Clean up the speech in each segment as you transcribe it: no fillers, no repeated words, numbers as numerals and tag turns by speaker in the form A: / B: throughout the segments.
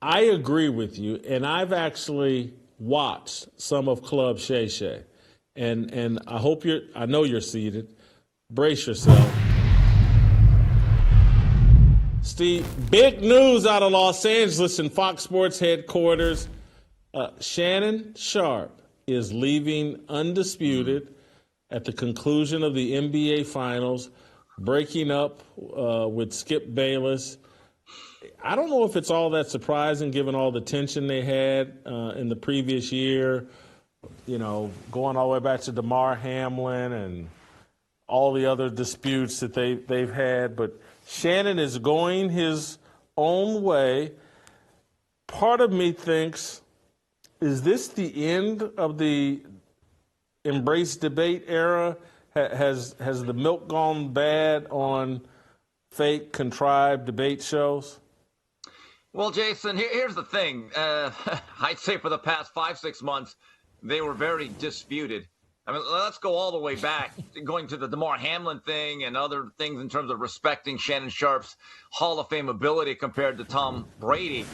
A: I agree with you, and I've actually watched some of Club Shay. And I know you're seated. Brace yourself. Steve, big news out of Los Angeles and Fox Sports headquarters. Shannon Sharpe is leaving Undisputed at the conclusion of the NBA Finals, breaking up with Skip Bayless. I don't know if it's all that surprising given all the tension they had in the previous year, going all the way back to DeMar Hamlin and all the other disputes that they've had. But Shannon is going his own way. Part of me thinks, is this the end of the embrace debate era? Has the milk gone bad on fake, contrived debate shows?
B: Well, Jason, here's the thing. I'd say for the past 5-6 months, they were very disputed. I mean, let's go all the way back, going to the DeMar Hamlin thing and other things in terms of respecting Shannon Sharpe's Hall of Fame ability compared to Tom Brady.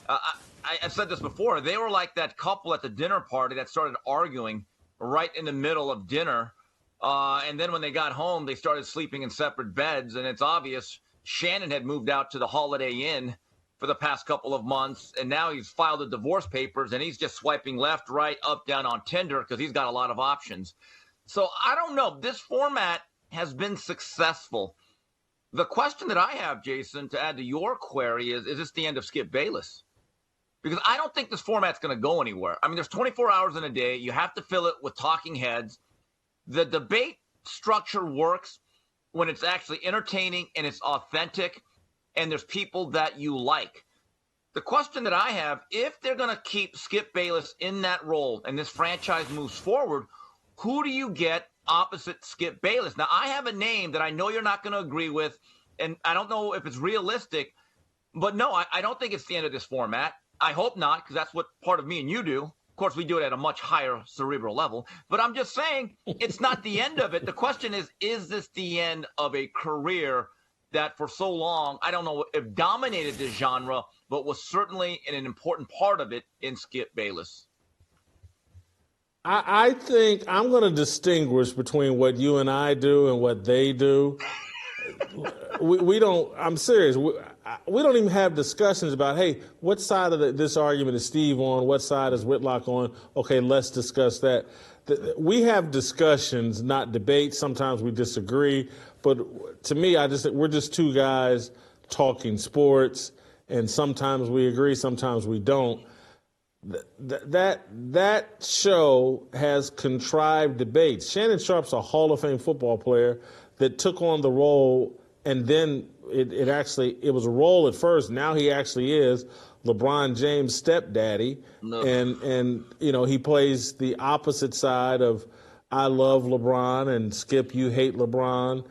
B: I said this before. They were like that couple at the dinner party that started arguing right in the middle of dinner. And then when they got home, they started sleeping in separate beds. And it's obvious Shannon had moved out to the Holiday Inn for the past couple of months, and now he's filed the divorce papers, and he's just swiping left, right, up, down on Tinder because he's got a lot of options. So I don't know. This format has been successful. The question that I have, Jason, to add to your query is this the end of Skip Bayless? Because I don't think this format's going to go anywhere. I mean, there's 24 hours in a day. You have to fill it with talking heads. The debate structure works when it's actually entertaining and it's authentic, and there's people that you like. The question that I have, if they're going to keep Skip Bayless in that role and this franchise moves forward, who do you get opposite Skip Bayless? Now, I have a name that I know you're not going to agree with, and I don't know if it's realistic, but no, I don't think it's the end of this format. I hope not, because that's what part of me and you do. Of course, we do it at a much higher cerebral level. But I'm just saying it's not the end of it. The question is this the end of a career that for so long, I don't know if dominated this genre, but was certainly an important part of it in Skip Bayless?
A: I think I'm going to distinguish between what you and I do and what they do. we don't, I'm serious, we don't even have discussions about, hey, what side of this argument is Steve on? What side is Whitlock on? Okay, let's discuss that. We have discussions, not debates. Sometimes we disagree. But to me, we're just two guys talking sports, and sometimes we agree, sometimes we don't. That show has contrived debates. Shannon Sharpe's a Hall of Fame football player that took on the role, and then it was a role at first. Now he actually is LeBron James' stepdaddy, and he plays the opposite side of I love LeBron and Skip, you hate LeBron.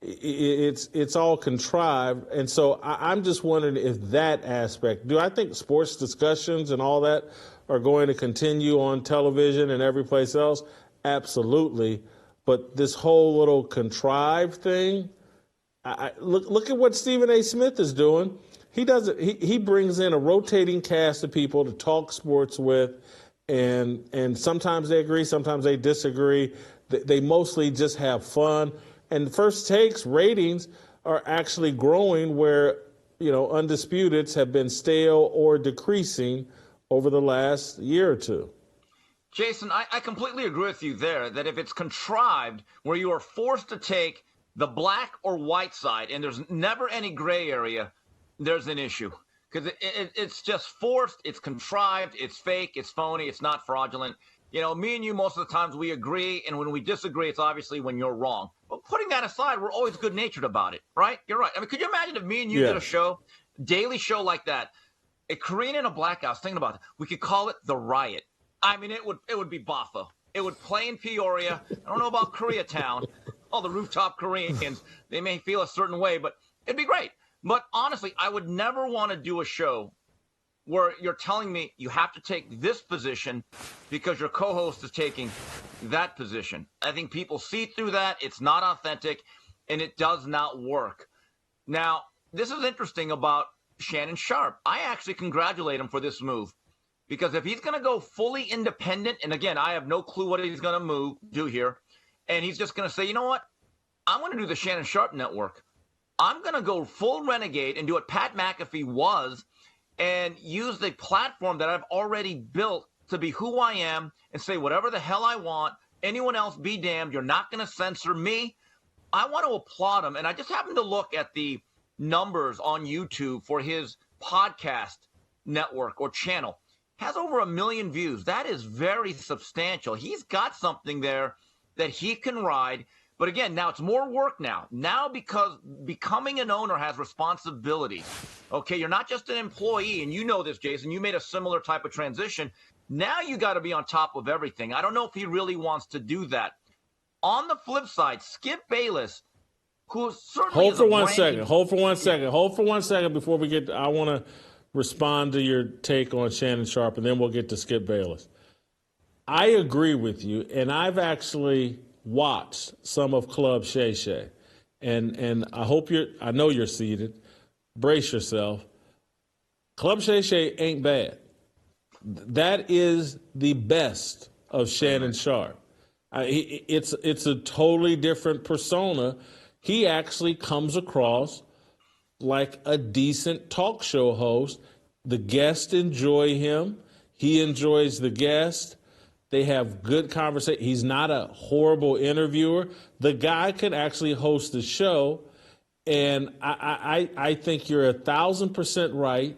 A: It's all contrived, and so I'm just wondering if that aspect. Do I think sports discussions and all that are going to continue on television and every place else? Absolutely, but this whole little contrived thing. Look at what Stephen A. Smith is doing. He does it. He brings in a rotating cast of people to talk sports with, and sometimes they agree, sometimes they disagree. They mostly just have fun. And First Takes ratings are actually growing where, Undisputeds have been stale or decreasing over the last year or two.
B: Jason, I completely agree with you there that if it's contrived where you are forced to take the black or white side and there's never any gray area, there's an issue. Because it's just forced, it's contrived, it's fake, it's phony, it's not fraudulent. Me and you, most of the times we agree, and when we disagree, it's obviously when you're wrong. But putting that aside, we're always good-natured about it, right? You're right. I mean, could you imagine if me and you did a show, daily show like that, a Korean in a black house, thinking about it, we could call it The Riot. I mean, it would be Baffa. It would play in Peoria. I don't know about Koreatown. All the rooftop Koreans, they may feel a certain way, but it'd be great. But honestly, I would never want to do a show where you're telling me you have to take this position because your co-host is taking that position. I think people see through that. It's not authentic, and it does not work. Now, this is interesting about Shannon Sharpe. I actually congratulate him for this move because if he's going to go fully independent, and again, I have no clue what he's going to do here, and he's just going to say, you know what? I'm going to do the Shannon Sharpe Network. I'm going to go full renegade and do what Pat McAfee was and use the platform that I've already built to be who I am and say whatever the hell I want. Anyone else be damned. You're not going to censor me. I want to applaud him. And I just happened to look at the numbers on YouTube for his podcast network or channel. Has over 1 million views. That is very substantial. He's got something there that he can ride. But again, now it's more work now. Now because becoming an owner has responsibilities. Okay, you're not just an employee, and you know this, Jason. You made a similar type of transition. Now you got to be on top of everything. I don't know if he really wants to do that. On the flip side, Skip Bayless, who certainly
A: Hold for 1 second. Hold for 1 second. Hold for 1 second before we get. I want to respond to your take on Shannon Sharpe, and then we'll get to Skip Bayless. I agree with you, and I've actually watched some of Club Shay, and I know you're seated. Brace yourself. Club Shay ain't bad. That is the best of Shannon Sharpe. It's a totally different persona. He actually comes across like a decent talk show host. The guests enjoy him. He enjoys the guest. They have good conversation. He's not a horrible interviewer. The guy can actually host the show. And I think you're 1,000% right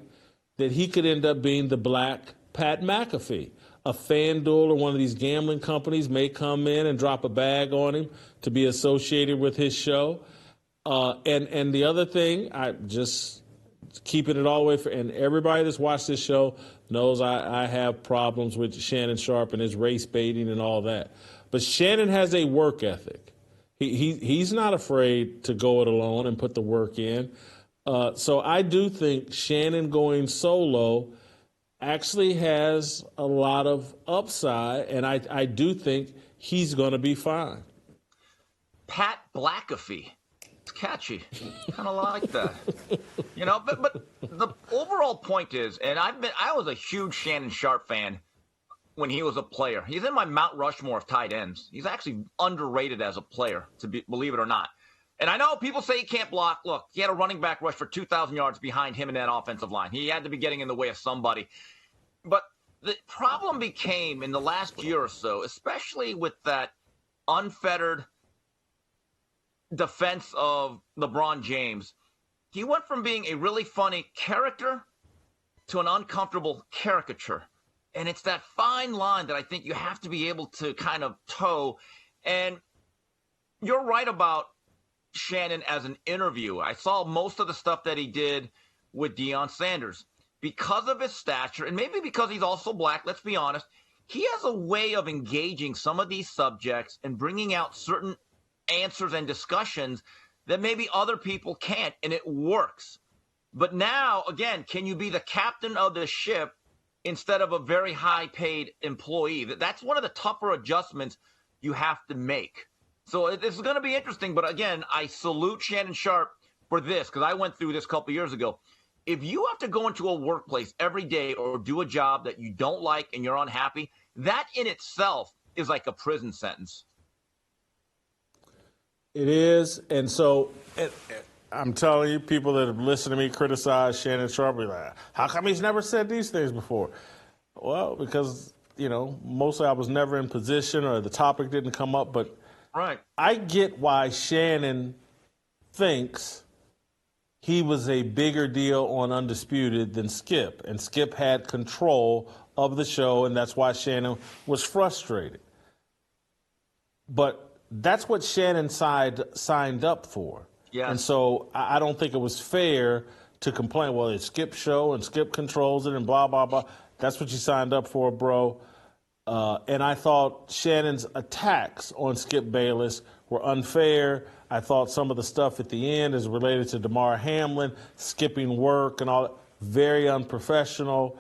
A: that he could end up being the black Pat McAfee. A FanDuel or one of these gambling companies may come in and drop a bag on him to be associated with his show. And the other thing, I just keeping it all the way for, and everybody that's watched this show knows I have problems with Shannon Sharpe and his race baiting and all that. But Shannon has a work ethic. He's not afraid to go it alone and put the work in. So I do think Shannon going solo actually has a lot of upside, and I do think he's going to be fine.
B: Pat Blackafee. It's catchy. Kind of like that. You know, but the overall point is, and I was a huge Shannon Sharpe fan when he was a player. He's in my Mount Rushmore of tight ends. He's actually underrated as a player, believe it or not. And I know people say he can't block. Look, he had a running back rush for 2,000 yards behind him in that offensive line. He had to be getting in the way of somebody. But the problem became in the last year or so, especially with that unfettered defense of LeBron James, he went from being a really funny character to an uncomfortable caricature. And it's that fine line that I think you have to be able to kind of toe. And you're right about Shannon as an interviewer. I saw most of the stuff that he did with Deion Sanders. Because of his stature, and maybe because he's also black, let's be honest, he has a way of engaging some of these subjects and bringing out certain answers and discussions that maybe other people can't, and it works. But now, again, can you be the captain of the ship instead of a very high-paid employee? That's one of the tougher adjustments you have to make. So this is going to be interesting, but again, I salute Shannon Sharpe for this, because I went through this a couple years ago. If you have to go into a workplace every day or do a job that you don't like and you're unhappy, that in itself is like a prison sentence.
A: It is. And so I'm telling you, people that have listened to me criticize Shannon Sharpe, like, how come he's never said these things before? Well, because, you know, mostly I was never in position or the topic didn't come up. But
B: right.
A: I get why Shannon thinks he was a bigger deal on Undisputed than Skip. And Skip had control of the show, and that's why Shannon was frustrated. But that's what Shannon signed up for.
B: Yes.
A: And so I don't think it was fair to complain, well, it's Skip's show and Skip controls it and blah, blah, blah. That's what you signed up for, bro. And I thought Shannon's attacks on Skip Bayless were unfair. I thought some of the stuff at the end is related to Damar Hamlin, skipping work and all that, very unprofessional,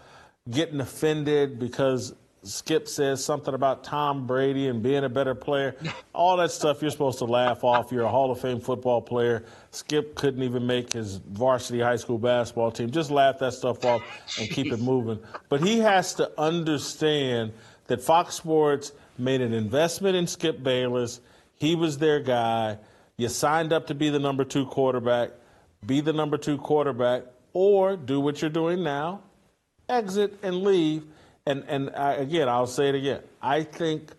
A: getting offended because Skip says something about Tom Brady and being a better player. All that stuff you're supposed to laugh off. You're a Hall of Fame football player. Skip couldn't even make his varsity high school basketball team. Just laugh that stuff off and keep it moving. But he has to understand that Fox Sports made an investment in Skip Bayless. He was their guy. You signed up to be the number 2 quarterback. Be the number 2 quarterback, or do what you're doing now, exit and leave. And again, I'll say it again. I think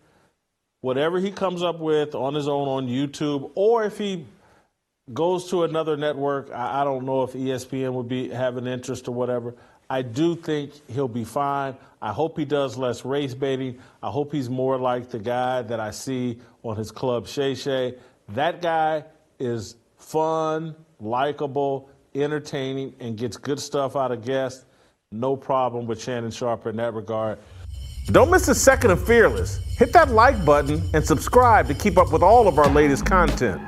A: whatever he comes up with on his own on YouTube, or if he goes to another network, I don't know if ESPN would have an interest or whatever. I do think he'll be fine. I hope he does less race baiting. I hope he's more like the guy that I see on his club, Shay. That guy is fun, likable, entertaining, and gets good stuff out of guests. No problem with Shannon Sharpe in that regard. Don't miss a second of Fearless. Hit that like button and subscribe to keep up with all of our latest content.